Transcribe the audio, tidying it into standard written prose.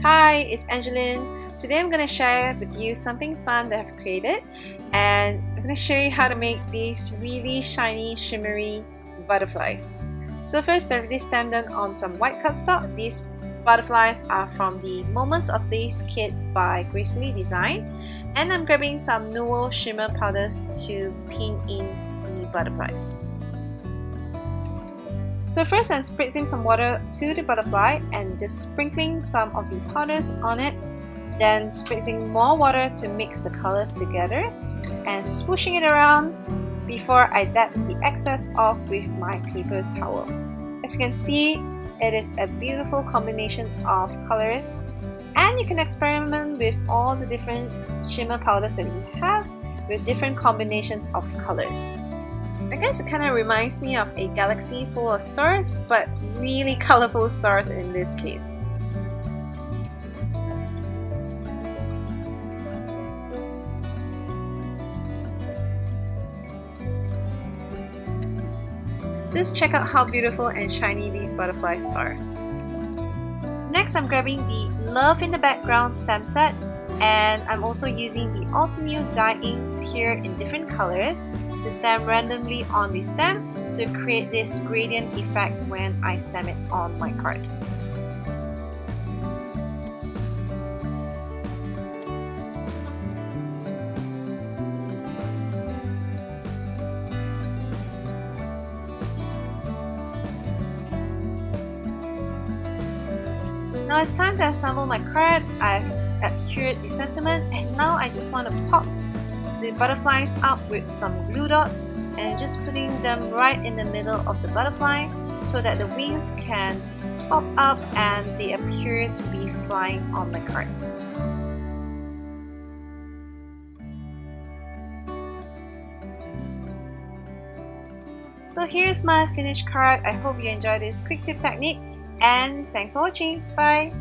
Hi, it's Angeline. Today I'm going to share with you something fun that I've created, and I'm going to show you how to make these really shiny, shimmery butterflies. So first, I've already stamped them on some white cardstock. These butterflies are from the Moments of Bliss kit by Graciellie design, and I'm grabbing some Nuvo Shimmer powders to pin in the butterflies. So first I'm spritzing some water to the butterfly and just sprinkling some of the powders on it, then spritzing more water to mix the colors together and swooshing it around before I dab the excess off with my paper towel. As you can see, it is a beautiful combination of colors, and you can experiment with all the different shimmer powders that you have with different combinations of colors. I guess it kind of reminds me of a galaxy full of stars, but really colorful stars in this case. Just check out how beautiful and shiny these butterflies are. Next, I'm grabbing the Love in the Background stamp set, and I'm also using the Altenew dye inks here in different colors to stamp randomly on the stamp to create this gradient effect when I stamp it on my card. Now it's time to assemble my card. I've adhered the sentiment, and now I just want to pop the butterflies up with some glue dots and just putting them right in the middle of the butterfly so that the wings can pop up and they appear to be flying on my card. So here's my finished card. I hope you enjoyed this quick tip technique, and thanks for watching. Bye!